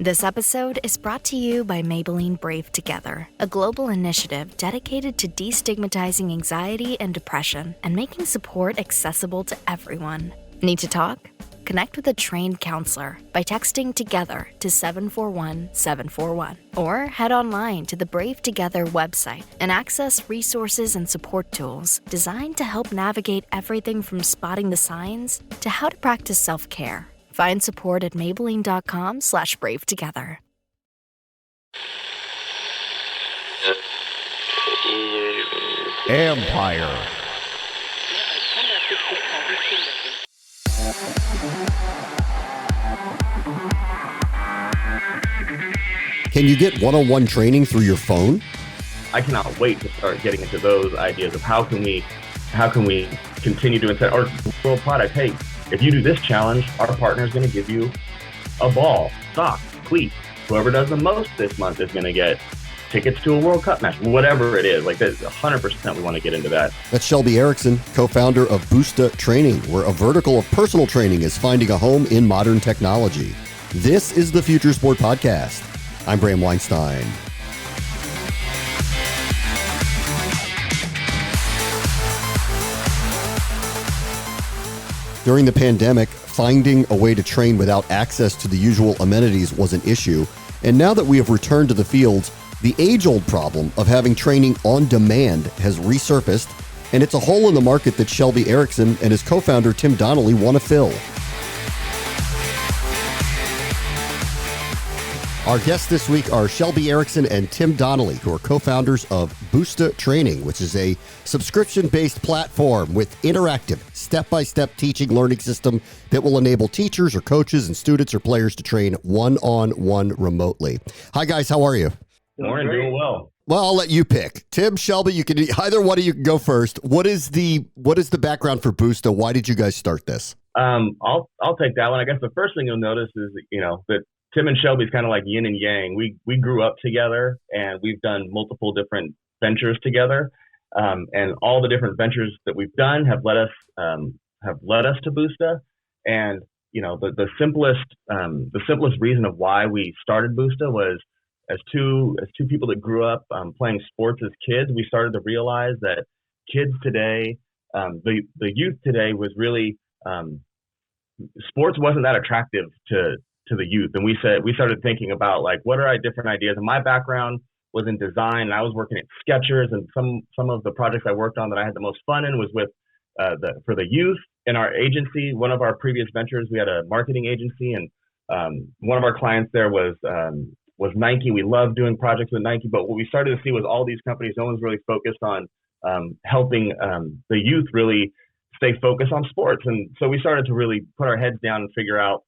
This episode is brought to you by Maybelline Brave Together, a global initiative dedicated to destigmatizing anxiety and depression and making support accessible to everyone. Need to talk? Connect with a trained counselor by texting TOGETHER to 741-741 or head online to the Brave Together website and access resources and support tools designed to help navigate everything from spotting the signs to how to practice self-care. Find support at Maybelline.com/bravetogether. Empire. Can you get one-on-one training through your phone? I cannot wait to start getting into those ideas of how can we continue doing that, or world product. Hey, if you do this challenge, our partner is going to give you a ball, socks, cleats. Whoever does the most this month is going to get tickets to a World Cup match, whatever it is. Like, that's 100% we want to get into that. That's Shelby Erickson, co-founder of Boosta Training, where a vertical of personal training is finding a home in modern technology. This is the Future Sport Podcast. I'm Bram Weinstein. During the pandemic, finding a way to train without access to the usual amenities was an issue. And now that we have returned to the fields, the age-old problem of having training on demand has resurfaced, and it's a hole in the market that Shelby Erickson and his co-founder Tim Donnelly want to fill. Our guests this week are Shelby Erickson and Tim Donnelly, who are co-founders of Boosta Training, which is a subscription-based platform with interactive, step-by-step teaching learning system that will enable teachers or coaches and students or players to train one-on-one remotely. Hi, guys. How are you? Morning. Doing well. Well, I'll let you pick. Tim, Shelby, you can either one of you can go first. What is the background for Boosta? Why did you guys start this? I'll take that one. I guess the first thing you'll notice is that Tim and Shelby's kind of like yin and yang. We grew up together, and we've done multiple different ventures together, and all the different ventures that we've done have led us to Boosta. And the simplest reason of why we started Boosta was as two people that grew up playing sports as kids. We started to realize that kids today, the youth today, was really sports wasn't that attractive to the youth. And we started thinking about, like, what are different ideas? And my background was in design, and I was working at Skechers, and some of the projects I worked on that I had the most fun in was with for the youth in our agency. One of our previous ventures, we had a marketing agency, and one of our clients there was Nike. We loved doing projects with Nike, but what we started to see was all these companies, no one's really focused on helping the youth really stay focused on sports. And so we started to really put our heads down and figure out,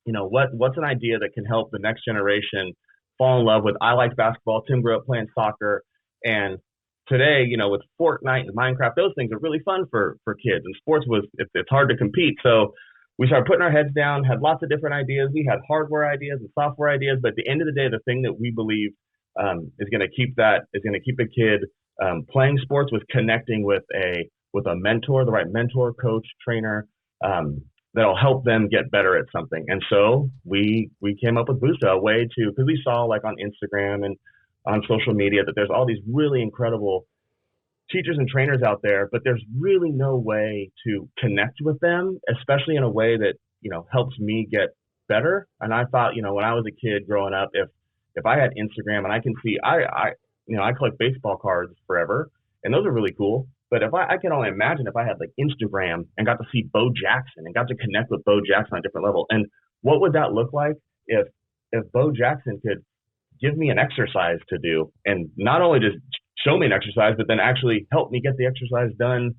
what's an idea that can help the next generation fall in love with. I liked basketball. Tim grew up playing soccer. And today, with Fortnite and Minecraft, those things are really fun for kids. And sports it's hard to compete. So we started putting our heads down, had lots of different ideas. We had hardware ideas and software ideas. But at the end of the day, the thing that we believe is going to keep a kid playing sports was connecting with a mentor, the right mentor, coach, trainer, that'll help them get better at something. And so we came up with Boosta, a way to, because we saw, like, on Instagram and on social media, that there's all these really incredible teachers and trainers out there, but there's really no way to connect with them, especially in a way that, helps me get better. And I thought, when I was a kid growing up, if I had Instagram and I can see, I collect baseball cards forever, and those are really cool. But if I can only imagine if I had, like, Instagram and got to see Bo Jackson and got to connect with Bo Jackson on a different level. And what would that look like if Bo Jackson could give me an exercise to do, and not only just show me an exercise, but then actually help me get the exercise done,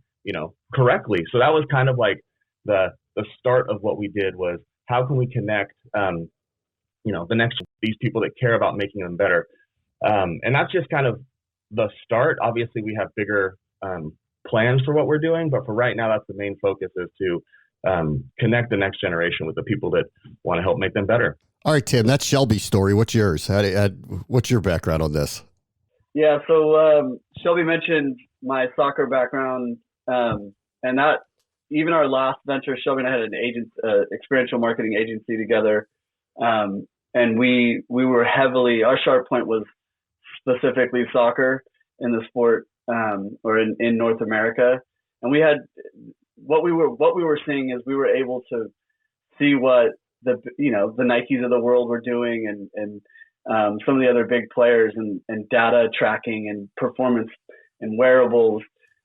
correctly. So that was kind of like the start of what we did, was how can we connect, these people that care about making them better. And that's just kind of the start. Obviously, we have bigger plans for what we're doing, but for right now, that's the main focus, is to connect the next generation with the people that want to help make them better. All right, Tim, that's Shelby's story. What's yours? What's your background on this? Yeah, so Shelby mentioned my soccer background, and that even our last venture, Shelby and I had an experiential marketing agency together. and we were heavily, our sharp point was specifically soccer in the sport, or in North America. And we had, what we were seeing is we were able to see what the Nikes of the world were doing, and some of the other big players, and data tracking and performance and wearables.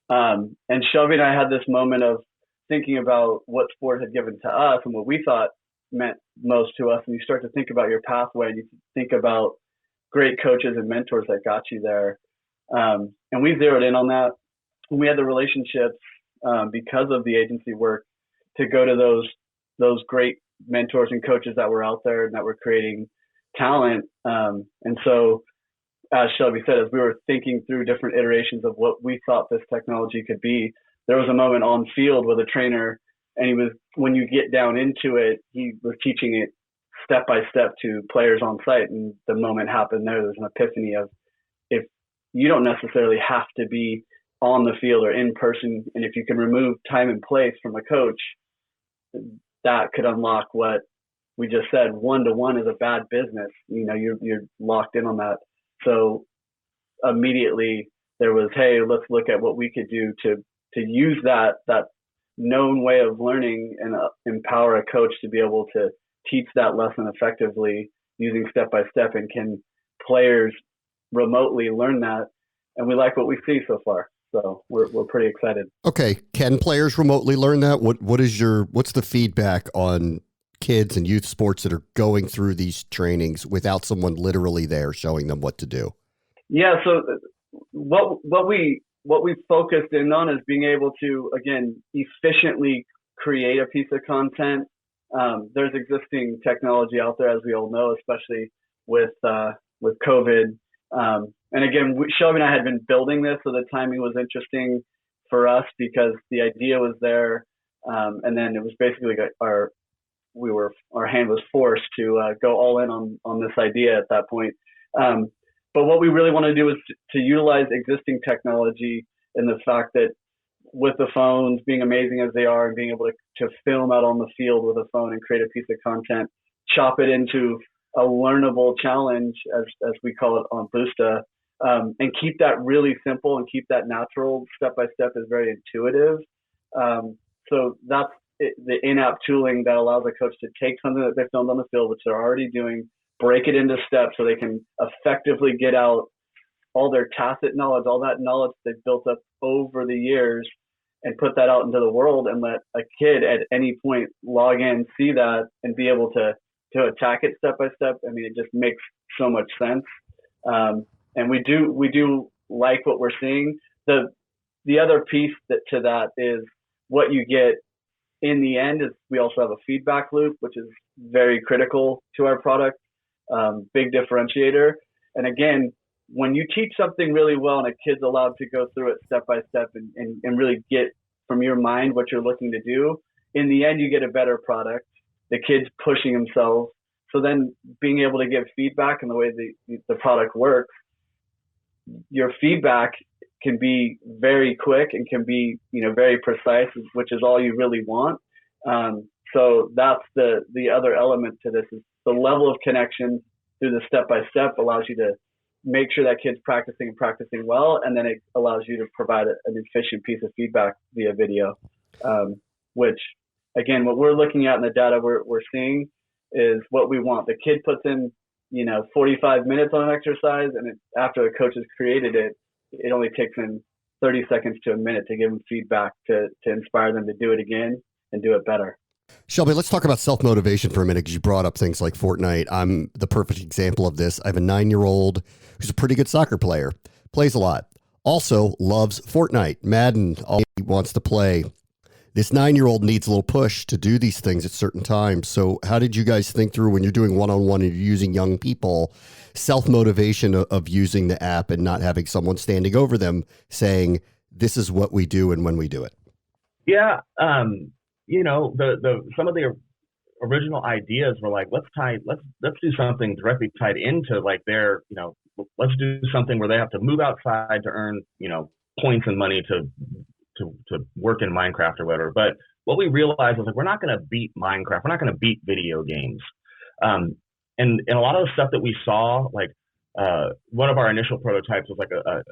And Shelby and I had this moment of thinking about what sport had given to us and what we thought meant most to us. And you start to think about your pathway, and you think about great coaches and mentors that got you there. And we zeroed in on that. And we had the relationships, because of the agency work, to go to those great mentors and coaches that were out there and that were creating talent. And so, as Shelby said, as we were thinking through different iterations of what we thought this technology could be, there was a moment on field with a trainer, and when you get down into it, he was teaching it step by step to players on site. And the moment happened there was an epiphany of, if you don't necessarily have to be on the field or in person, and if you can remove time and place from a coach, that could unlock what we just said. 1-to-1 is a bad business. You're locked in on that. So immediately there was, hey, let's look at what we could do to use that known way of learning and empower a coach to be able to teach that lesson effectively using step by step. And can players remotely learn that? And we like what we see so far. So we're pretty excited. Okay. Can players remotely learn that? What's the feedback on kids and youth sports that are going through these trainings without someone literally there showing them what to do? Yeah. So what we focused in on is being able to, again, efficiently create a piece of content. There's existing technology out there, as we all know, especially with COVID. And again, Shelby and I had been building this, so the timing was interesting for us because the idea was there. And then it was basically our hand was forced to go all in on this idea at that point. But what we really want to do is to utilize existing technology, and the fact that with the phones being amazing as they are, and being able to film out on the field with a phone and create a piece of content, chop it into a learnable challenge, as we call it on Boosta, and keep that really simple and keep that natural. Step by step is very intuitive. So that's the in-app tooling that allows a coach to take something that they filmed on the field, which they're already doing, break it into steps so they can effectively get out all their tacit knowledge, all that knowledge they've built up over the years, and put that out into the world, and let a kid at any point log in, see that, and be able to attack it step by step. I mean, it just makes so much sense. And we do like what we're seeing. The other piece to that is what you get in the end is we also have a feedback loop, which is very critical to our product, big differentiator. And again, when you teach something really well and a kid's allowed to go through it step by step and really get from your mind what you're looking to do, in the end, you get a better product. The kid's pushing themselves. So then being able to give feedback and the way the product works, your feedback can be very quick and can be, very precise, which is all you really want. So that's the other element to this, is the level of connection through the step-by-step allows you to make sure that kid's practicing well, and then it allows you to provide an efficient piece of feedback via video, which, again, what we're looking at in the data we're seeing is what we want. The kid puts in, 45 minutes on an exercise, and after the coach has created it, it only takes them 30 seconds to a minute to give them feedback to inspire them to do it again and do it better. Shelby, let's talk about self-motivation for a minute, because you brought up things like Fortnite. I'm the perfect example of this. I have a 9-year-old who's a pretty good soccer player, plays a lot, also loves Fortnite, Madden, all he wants to play. This 9-year-old needs a little push to do these things at certain times. So how did you guys think through, when you're doing one-on-one and you're using young people, self-motivation of using the app and not having someone standing over them saying, this is what we do and when we do it? Yeah. Some of the original ideas were like, let's do something directly tied into like their, let's do something where they have to move outside to earn, points and money to work in Minecraft or whatever. But what we realized was like, we're not going to beat Minecraft. We're not going to beat video games. and a lot of the stuff that we saw, like one of our initial prototypes was like a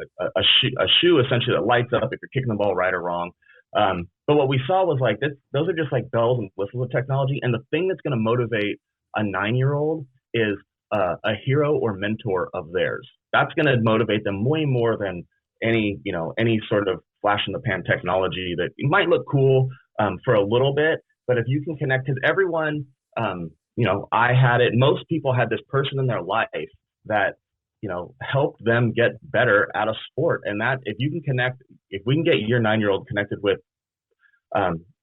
shoe essentially that lights up if you're kicking the ball right or wrong. But what we saw was like those are just like bells and whistles of technology. And the thing that's going to motivate a 9-year-old is a hero or mentor of theirs. That's going to motivate them way more than any sort of flash in the pan technology that might look cool for a little bit. But if you can connect, because everyone, I had it. Most people had this person in their life that helped them get better at a sport. And that if we can get your 9-year-old connected with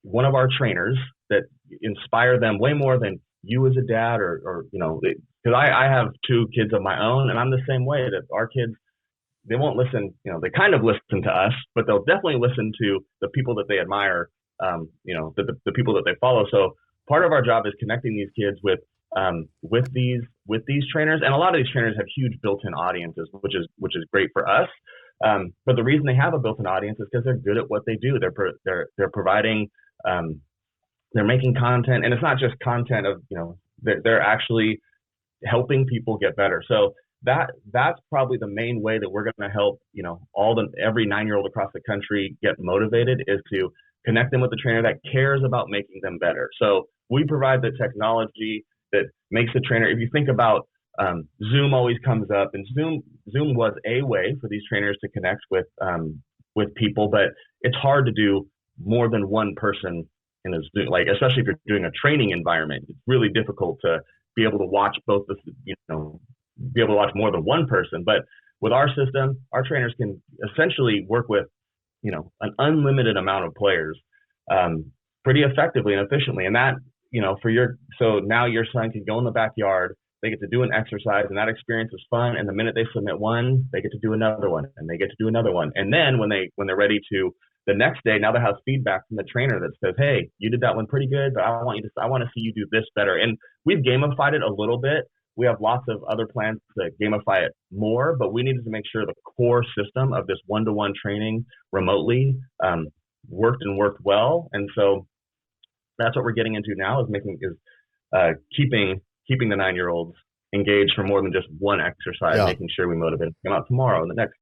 one of our trainers that inspire them way more than you as a dad or because I have 2 kids of my own, and I'm the same way, that our kids, they won't listen, they kind of listen to us, but they'll definitely listen to the people that they admire, the people that they follow. So part of our job is connecting these kids with these trainers, and a lot of these trainers have huge built-in audiences, which is great for us. But the reason they have a built-in audience is because they're good at what they do. They're providing, they're making content, and it's not just content of they're actually helping people get better. So that's probably the main way that we're going to help every 9-year-old across the country get motivated, is to connect them with a trainer that cares about making them better. So we provide the technology that makes the trainer. If you think about Zoom always comes up, and Zoom was a way for these trainers to connect with people, but it's hard to do more than one person in a Zoom, like especially if you're doing a training environment. It's really difficult to be able to watch both be able to watch more than one person. But with our system, our trainers can essentially work with an unlimited amount of players pretty effectively and efficiently. And that so now your son can go in the backyard, they get to do an exercise, and that experience is fun. And the minute they submit one, they get to do another one, and they get to do another one. And then when they're ready to the next day, now they have feedback from the trainer that says, "Hey, you did that one pretty good, but I want to see you do this better." And we've gamified it a little bit. We have lots of other plans to gamify it more, but we needed to make sure the core system of this one-to-one training remotely worked well. And so that's what we're getting into now, is keeping the 9-year-olds engaged for more than just one exercise, making sure we motivate them to come out tomorrow and the next.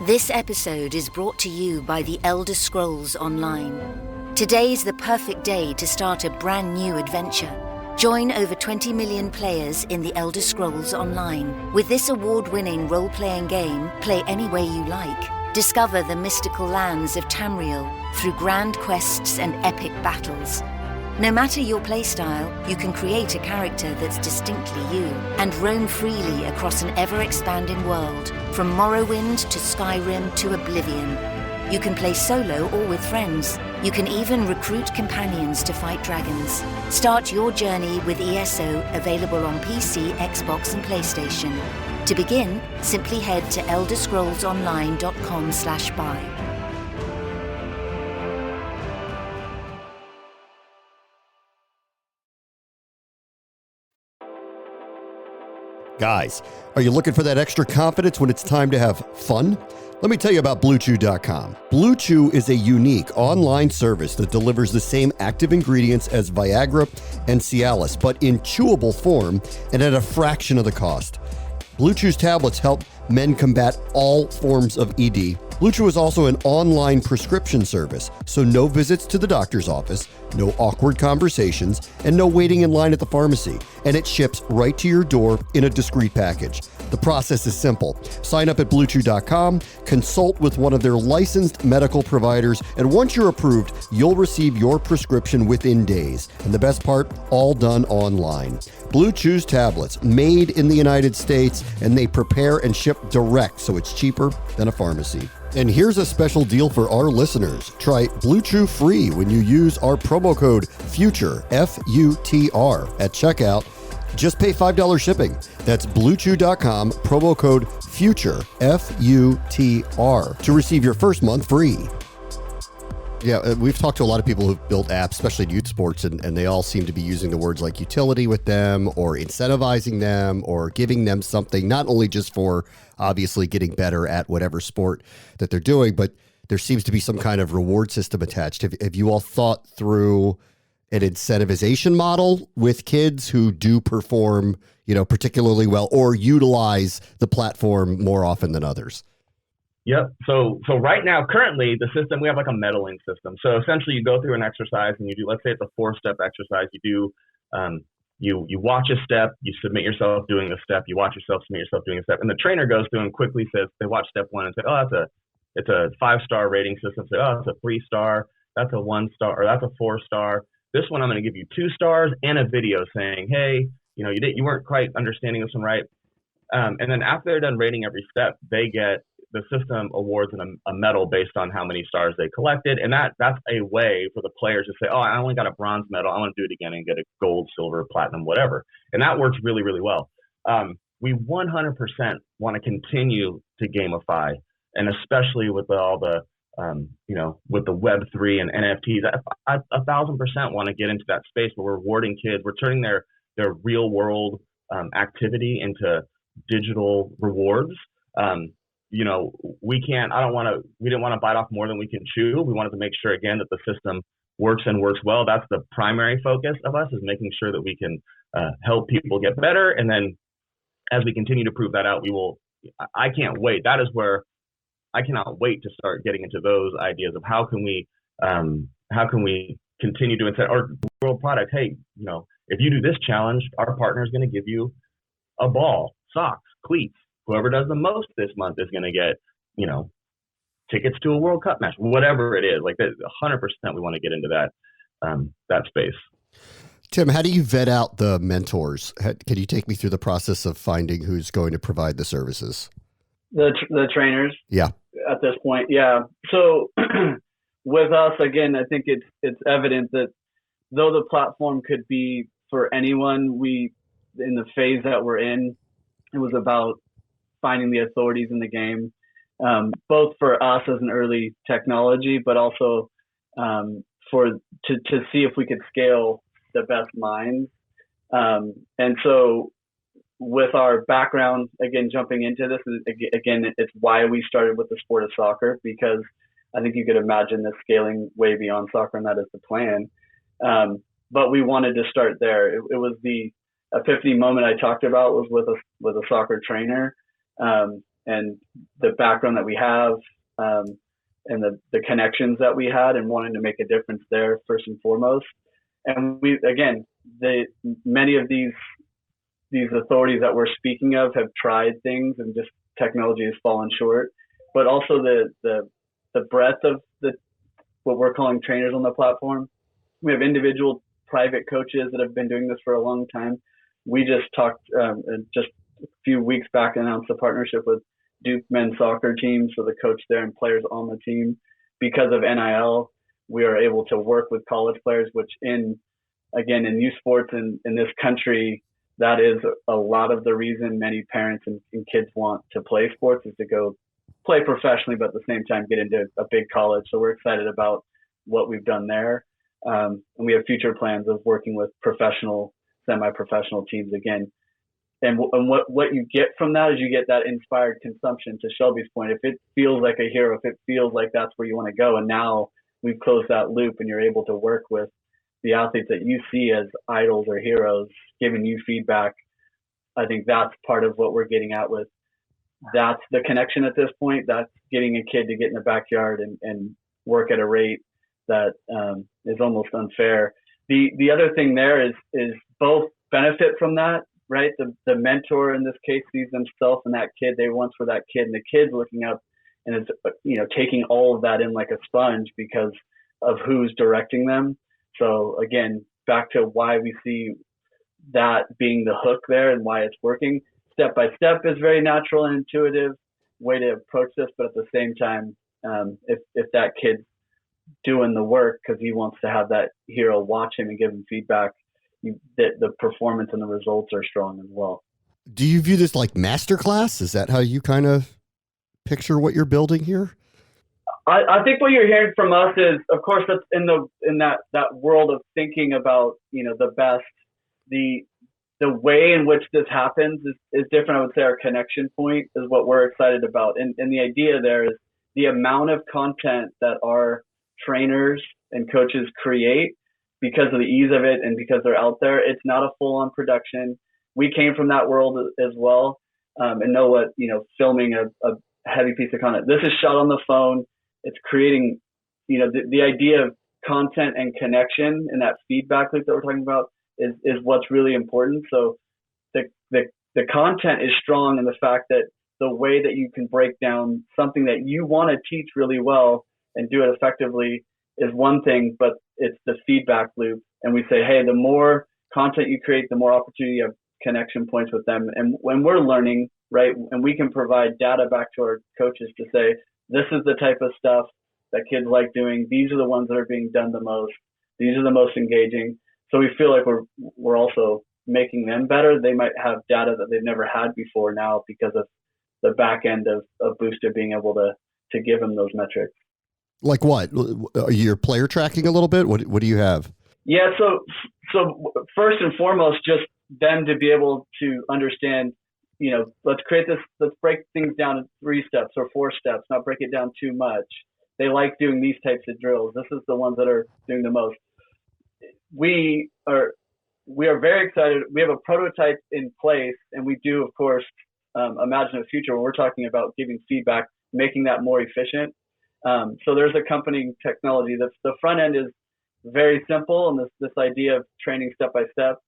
This episode is brought to you by the Elder Scrolls Online. Today is the perfect day to start a brand new adventure. Join over 20 million players in the Elder Scrolls Online. With this award-winning role-playing game, play any way you like. Discover the mystical lands of Tamriel through grand quests and epic battles. No matter your playstyle, you can create a character that's distinctly you and roam freely across an ever-expanding world, from Morrowind to Skyrim to Oblivion. You can play solo or with friends. You can even recruit companions to fight dragons. Start your journey with ESO, available on PC, Xbox, and PlayStation. To begin, simply head to elderscrollsonline.com/buy. Guys, are you looking for that extra confidence when it's time to have fun? Let me tell you about BlueChew.com. BlueChew is a unique online service that delivers the same active ingredients as Viagra and Cialis, but in chewable form and at a fraction of the cost. BlueChew's tablets help men combat all forms of ED. BlueChew is also an online prescription service, so no visits to the doctor's office, no awkward conversations, and no waiting in line at the pharmacy. And it ships right to your door in a discreet package. The process is simple. Sign up at BlueChew.com, consult with one of their licensed medical providers, and once you're approved, you'll receive your prescription within days. And the best part, all done online. Blue Chew's tablets, made in the United States, and they prepare and ship direct, so it's cheaper than a pharmacy. And here's a special deal for our listeners. Try Blue Chew free when you use our promo code FUTURE, F-U-T-R, at checkout. Just pay $5 shipping. That's BlueChew.com, promo code FUTURE, F-U-T-R, to receive your first month free. Yeah, we've talked to a lot of people who've built apps, especially in youth sports, and they all seem to be using the words like utility with them, or incentivizing them, or giving them something, not only just for obviously getting better at whatever sport that they're doing, but there seems to be some kind of reward system attached. Have you all thought through an incentivization model with kids who do perform, particularly well or utilize the platform more often than others? Yep. So right now, currently, the system, we have like a medaling system. So essentially, you go through an exercise and you do, let's say it's a 4-step exercise. You do, you watch a step, you submit yourself doing the step, you watch yourself, submit yourself doing a step, and the trainer goes through and quickly says, they watch step 1 and say, oh, it's a 5-star rating system. Say, oh, it's a 3-star, that's a 1-star, or that's a 4-star. This one, I'm going to give you 2 stars and a video saying, hey, you weren't quite understanding this one right. And then after they're done rating every step, the system awards them a medal based on how many stars they collected. And that's a way for the players to say, oh, I only got a bronze medal, I want to do it again and get a gold, silver, platinum, whatever. And that works really, really well. We 100% want to continue to gamify, and especially with all the, with the Web3 and NFTs, I 1,000% want to get into that space where we're rewarding kids. We're turning their real world activity into digital rewards. We didn't want to bite off more than we can chew. We wanted to make sure, again, that the system works and works well. That's the primary focus of us, is making sure that we can help people get better. And then as we continue to prove that out, I can't wait. That is where I cannot wait to start getting into those ideas of how can we continue to incent our world product. Hey, if you do this challenge, our partner is going to give you a ball, socks, cleats. Whoever does the most this month is going to get, tickets to a World Cup match, whatever it is. Like 100%, we want to get into that space. Tim, how do you vet out the mentors? Can you take me through the process of finding who's going to provide the services? The trainers. Yeah. At this point, yeah. So with us, again, I think it's evident that though the platform could be for anyone, in the phase that we're in, it was about finding the authorities in the game, both for us as an early technology, but also to see if we could scale the best minds. And so with our background, again, jumping into this, again, it's why we started with the sport of soccer, because I think you could imagine this scaling way beyond soccer, and that is the plan. But we wanted to start there. It was the epiphany moment I talked about was with a soccer trainer, and the background that we have, and the connections that we had, and wanting to make a difference there first and foremost. And many of these authorities that we're speaking of have tried things, and just technology has fallen short. But also the breadth of what we're calling trainers on the platform. We have individual private coaches that have been doing this for a long time. We just talked just a few weeks back, announced a partnership with Duke men's soccer teams for the coach there and players on the team. Because of NIL, we are able to work with college players, which in youth sports in this country, that is a lot of the reason many parents and kids want to play sports, is to go play professionally, but at the same time get into a big college. So we're excited about what we've done there. And we have future plans of working with professional, semi-professional teams again. And what you get from that is you get that inspired consumption, to Shelby's point. If it feels like a hero, if it feels like that's where you want to go, and now we've closed that loop and you're able to work with the athletes that you see as idols or heroes, giving you feedback, I think that's part of what we're getting at with. That's the connection at this point. That's getting a kid to get in the backyard and work at a rate that is almost unfair. The other thing there is both benefit from that, right? The mentor in this case sees themselves and that kid. They once were that kid, and the kid's looking up and it's taking all of that in like a sponge because of who's directing them. So again, back to why we see that being the hook there and why it's working. Step by step is very natural and intuitive way to approach this, but at the same time, if that kid's doing the work because he wants to have that hero watch him and give him feedback, the performance and the results are strong as well. Do you view this like masterclass? Is that how you kind of picture what you're building here? I think what you're hearing from us is, of course, that's in that world of thinking about the best. The way in which this happens is different. I would say our connection point is what we're excited about, and the idea there is the amount of content that our trainers and coaches create because of the ease of it and because they're out there. It's not a full-on production. We came from that world as well, and know what, filming a heavy piece of content. This is shot on the phone. It's creating, the idea of content and connection and that feedback loop that we're talking about is what's really important. So the content is strong in the fact that the way that you can break down something that you want to teach really well and do it effectively is one thing, but it's the feedback loop. And we say, hey, the more content you create, the more opportunity you have connection points with them. And when we're learning, right, and we can provide data back to our coaches to say, this is the type of stuff that kids like doing. These are the ones that are being done the most. These are the most engaging. So we feel like we're also making them better. They might have data that they've never had before now because of the back end of Boosta being able to give them those metrics. Like what? You're player tracking a little bit? What do you have? Yeah, so first and foremost, just them to be able to understand, let's break things down in 3 steps or 4 steps, not break it down too much. They like doing these types of drills. This is the ones that are doing the most. We are very excited. We have a prototype in place, and we do, of course, imagine a future when we're talking about giving feedback, making that more efficient. So there's accompanying technology. The front end is very simple, and this idea of training step by step.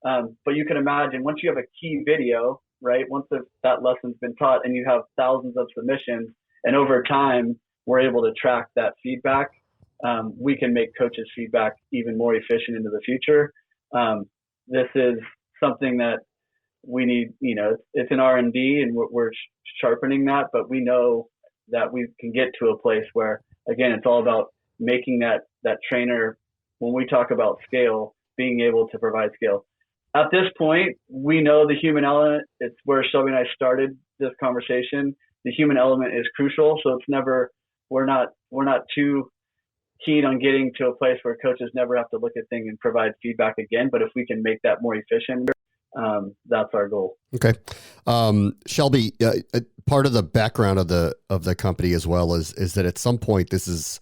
But you can imagine once you have a key video, right? Once that lesson's been taught, and you have thousands of submissions, and over time we're able to track that feedback, we can make coaches' feedback even more efficient into the future. This is something that we need. It's an R&D, and we're sharpening that. But we know that we can get to a place where, again, it's all about making that trainer, when we talk about scale, being able to provide scale. At this point, we know the human element. It's where Shelby and I started this conversation. The human element is crucial. So it's never, we're not too keen on getting to a place where coaches never have to look at things and provide feedback again. But if we can make that more efficient, that's our goal. Okay. Shelby, part of the background of the company as well is that at some point the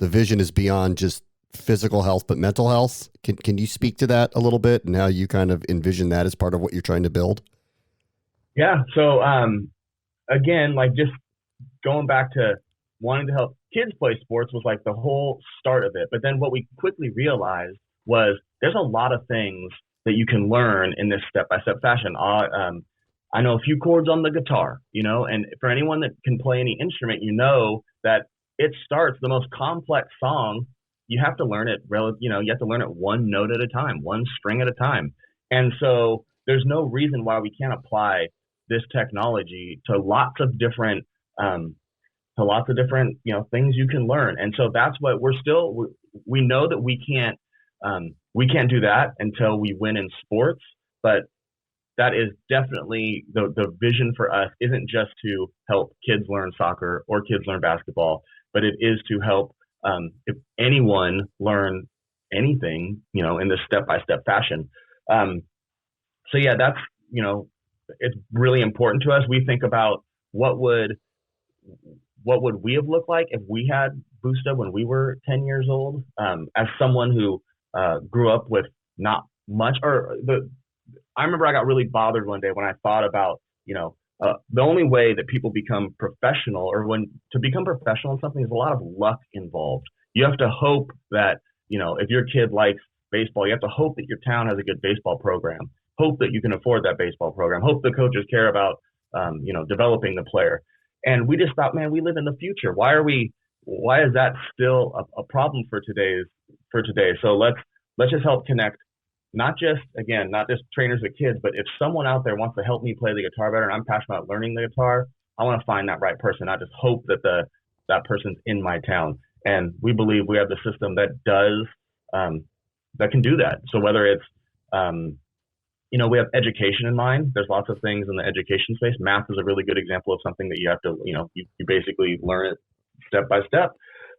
vision is beyond just physical health, but mental health. Can you speak to that a little bit and how you kind of envision that as part of what you're trying to build? Yeah. So, again, like just going back to wanting to help kids play sports was like the whole start of it. But then what we quickly realized was there's a lot of things that you can learn in this step-by-step fashion. I know a few chords on the guitar, and for anyone that can play any instrument, that it starts the most complex song. You have to learn it, you have to learn it one note at a time, one string at a time. And so there's no reason why we can't apply this technology to lots of different, things you can learn. And so that's what we know that we can't do that until we win in sports, but that is definitely the vision for us isn't just to help kids learn soccer or kids learn basketball, but it is to help if anyone learn anything, in this step-by-step fashion. So yeah, that's, it's really important to us. We think about what would we have looked like if we had Boosta when we were 10 years old, as someone who grew up with not much, I remember I got really bothered one day when I thought about, the only way that people become professional or to become professional in something is a lot of luck involved. You have to hope that, if your kid likes baseball, you have to hope that your town has a good baseball program, hope that you can afford that baseball program, hope the coaches care about, developing the player. And we just thought, man, we live in the future. Why is that still a problem for today? So let's just help connect, not just trainers with kids, but if someone out there wants to help me play the guitar better and I'm passionate about learning the guitar, I want to find that right person, not just hope that that person's in my town. And we believe we have the system that does, that can do that. So whether it's, we have education in mind. There's lots of things in the education space. Math is a really good example of something that you have to, you basically learn it step by step.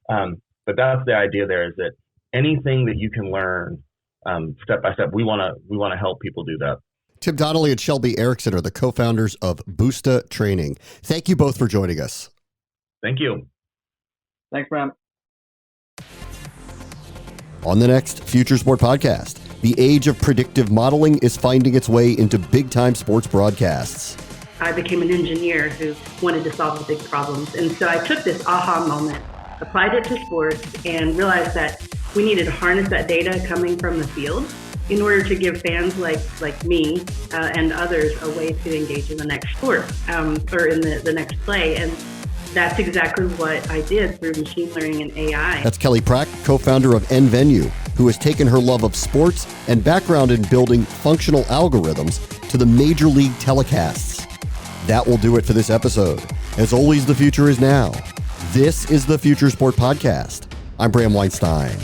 But that's the idea there, is that anything that you can learn step by step, we want to help people do that. Tim Donnelly and Shelby Erickson are the co-founders of Boosta Training. Thank you both for joining us. Thank you. Thanks, Bram. On the next Future Sport podcast, the age of predictive modeling is finding its way into big-time sports broadcasts. I became an engineer who wanted to solve the big problems. And so I took this aha moment, applied it to sports, and realized that we needed to harness that data coming from the field in order to give fans like me and others a way to engage in the next sport or in the next play. And that's exactly what I did through machine learning and AI. That's Kelly Prack, co-founder of NVenue, who has taken her love of sports and background in building functional algorithms to the major league telecasts. That will do it for this episode. As always, the future is now. This is the Future Sport Podcast. I'm Bram Weinstein.